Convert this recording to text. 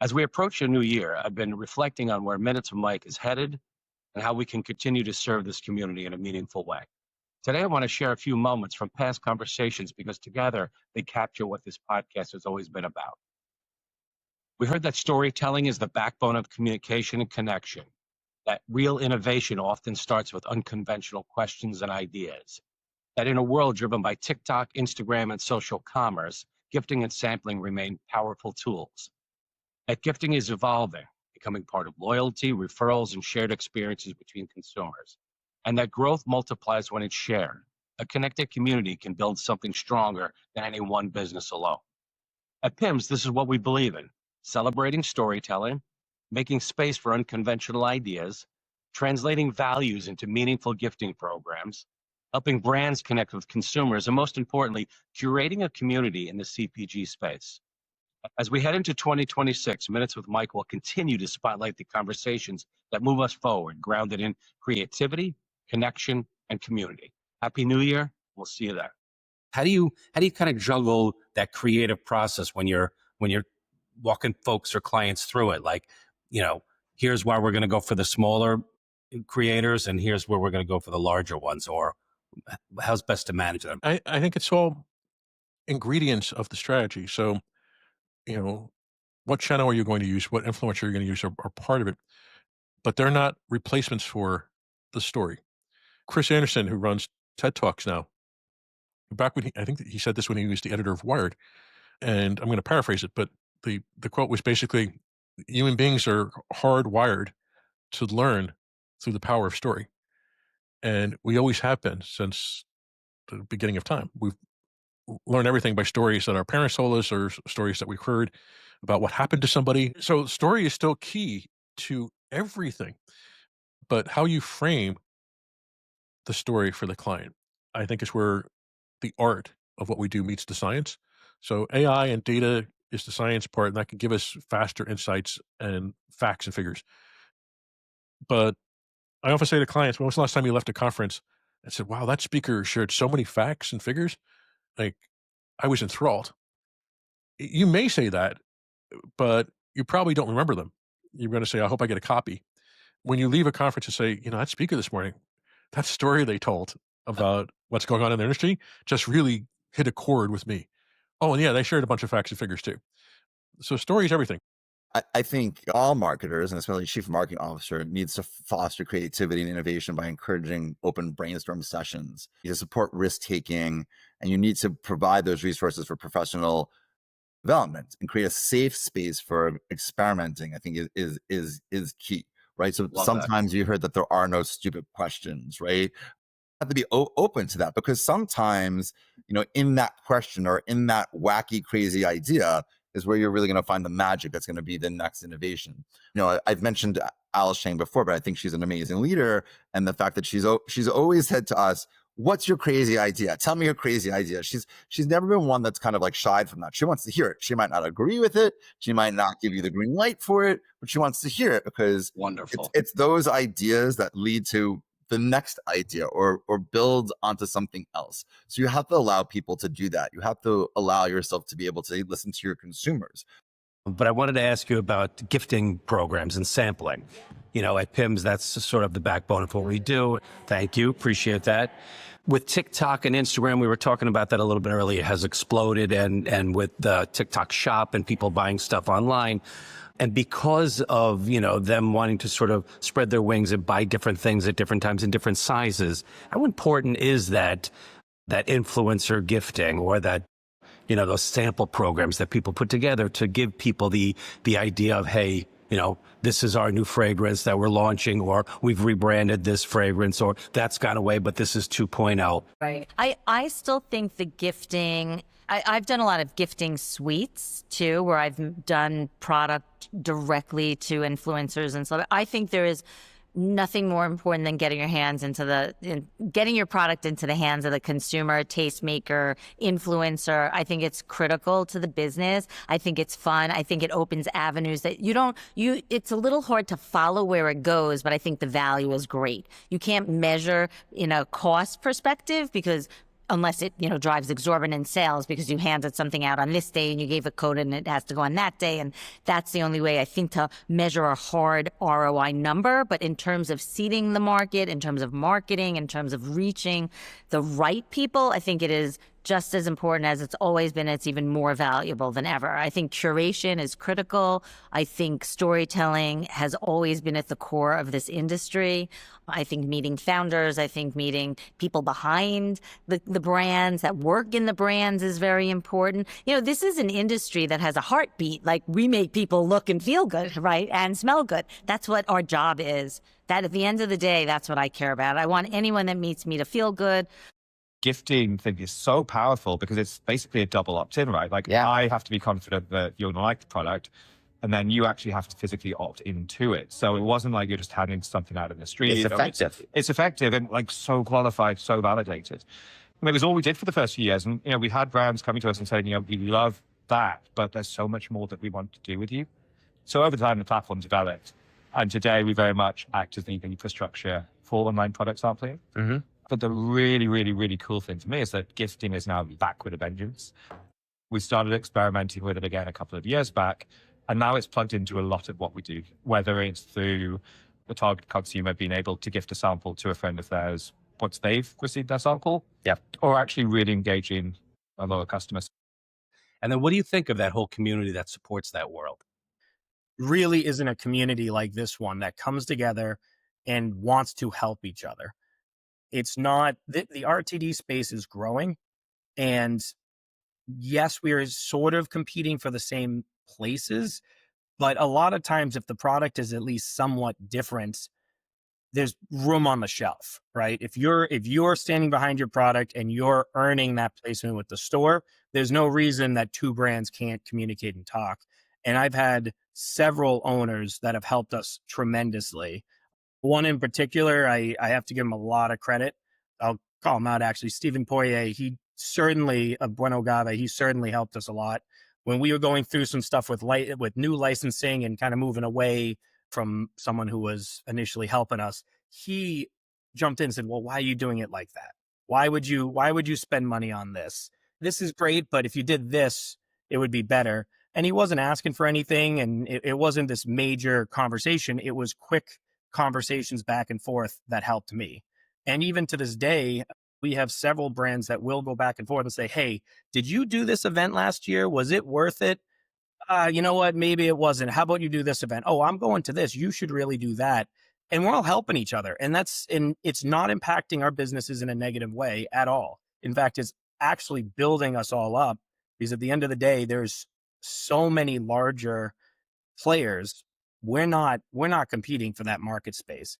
As we approach a new year, I've been reflecting on where Minutes with Mike is headed and how we can continue to serve this community in a meaningful way. Today, I want to share a few moments from past conversations because together they capture what this podcast has always been about. We heard that storytelling is the backbone of communication and connection, that real innovation often starts with unconventional questions and ideas, that in a world driven by TikTok, Instagram, and social commerce, gifting and sampling remain powerful tools, that gifting is evolving, becoming part of loyalty, referrals, and shared experiences between consumers, and that growth multiplies when it's shared. A connected community can build something stronger than any one business alone. At PIMS, this is what we believe in: celebrating storytelling, making space for unconventional ideas, translating values into meaningful gifting programs, helping brands connect with consumers, and most importantly, curating a community in the CPG space. As we head into 2026, Minutes with Mike will continue to spotlight the conversations that move us forward, grounded in creativity, connection, and community. Happy New Year. We'll see you there. How do you kind of juggle that creative process when you're walking folks or clients through it? Like, here's why we're going to go for the smaller creators, and here's where we're going to go for the larger ones, or how's best to manage them? I think it's all ingredients of the strategy. So, what channel are you going to use? What influencer are you going to use are part of it, but they're not replacements for the story. Chris Anderson, who runs TED Talks now, back when I think he said this when he was the editor of Wired, and I'm going to paraphrase it, but the quote was basically, human beings are hardwired to learn through the power of story. And we always have been since the beginning of time. We've learned everything by stories that our parents told us or stories that we heard about what happened to somebody. So story is still key to everything, but how you frame the story for the client, I think, is where the art of what we do meets the science. So AI and data is the science part, and that can give us faster insights and facts and figures. But I often say to clients, when was the last time you left a conference and said, wow, that speaker shared so many facts and figures? Like, I was enthralled. You may say that, but you probably don't remember them. You're going to say, I hope I get a copy. When you leave a conference and say, that speaker this morning, that story they told about what's going on in the industry just really hit a chord with me. Oh, and yeah, they shared a bunch of facts and figures too. So story is everything. I think all marketers, and especially chief marketing officer, needs to foster creativity and innovation by encouraging open brainstorm sessions. You need to support risk taking, and you need to provide those resources for professional development and create a safe space for experimenting. I think is key, right? So sometimes you heard that there are no stupid questions, right? Have to be open to that, because sometimes, in that question or in that wacky, crazy idea is where you're really going to find the magic that's going to be the next innovation. I've mentioned Alice Chang before, but I think she's an amazing leader. And the fact that she's always said to us, what's your crazy idea? Tell me your crazy idea. She's never been one that's kind of like shied from that. She wants to hear it. She might not agree with it. She might not give you the green light for it, but she wants to hear it, because wonderful. It's those ideas that lead to the next idea or build onto something else. So you have to allow people to do that. You have to allow yourself to be able to listen to your consumers. But I wanted to ask you about gifting programs and sampling. At PIMS, that's sort of the backbone of what we do. Thank you. Appreciate that. With TikTok and Instagram, we were talking about that a little bit earlier, it has exploded, and with the TikTok shop and people buying stuff online. And because of, them wanting to sort of spread their wings and buy different things at different times in different sizes, how important is that influencer gifting, or that, those sample programs that people put together to give people the idea of, hey, this is our new fragrance that we're launching, or we've rebranded this fragrance, or that's gone away, but this is 2.0. Right. I still think the gifting, I've done a lot of gifting suites too, where I've done product directly to influencers and so I think there is nothing more important than getting your product into the hands of the consumer, tastemaker, influencer. I think it's critical to the business. I think it's fun. I think it opens avenues that it's a little hard to follow where it goes, but I think the value is great. You can't measure in a cost perspective because unless it, drives exorbitant sales because you handed something out on this day and you gave a code and it has to go on that day. And that's the only way, I think, to measure a hard ROI number. But in terms of seeding the market, in terms of marketing, in terms of reaching the right people, I think it is just as important as it's always been. It's even more valuable than ever. I think curation is critical. I think storytelling has always been at the core of this industry. I think meeting founders, I think meeting people behind the brands that work in the brands is very important. This is an industry that has a heartbeat. Like, we make people look and feel good, right? And smell good. That's what our job is. That at the end of the day, that's what I care about. I want anyone that meets me to feel good. Gifting thing is so powerful because it's basically a double opt-in, right? Like, I have to be confident that you're going to like the product, and then you actually have to physically opt into it. So it wasn't like you're just handing something out in the street. It's effective. It's effective and like so qualified, so validated. And it was all we did for the first few years. And, we had brands coming to us and saying, we love that, but there's so much more that we want to do with you. So over time, the platform developed. And today we very much act as the infrastructure for online product sampling. Mm-hmm. But the really, really, really cool thing to me is that gifting is now back with a vengeance. We started experimenting with it again a couple of years back, and now it's plugged into a lot of what we do, whether it's through the target consumer being able to gift a sample to a friend of theirs once they've received their sample, or actually really engaging a lot of customers. And then what do you think of that whole community that supports that world? Really isn't a community like this one that comes together and wants to help each other. It's not, the RTD space is growing, and yes, we are sort of competing for the same places, but a lot of times if the product is at least somewhat different, there's room on the shelf, right? If you're standing behind your product and you're earning that placement with the store, there's no reason that two brands can't communicate and talk. And I've had several owners that have helped us tremendously. One in particular, I have to give him a lot of credit. I'll call him out, actually. Stephen Poirier, he certainly helped us a lot. When we were going through some stuff with new licensing and kind of moving away from someone who was initially helping us, he jumped in and said, well, why are you doing it like that? Why would you spend money on this? This is great, but if you did this, it would be better. And he wasn't asking for anything, and it wasn't this major conversation. It was quick conversations back and forth that helped me. And even to this day, we have several brands that will go back and forth and say, hey, did you do this event last year? Was it worth it? You know what? Maybe it wasn't. How about you do this event? Oh, I'm going to this. You should really do that. And we're all helping each other. And it's not impacting our businesses in a negative way at all. In fact, it's actually building us all up, because at the end of the day, there's so many larger players. We're not competing for that market space.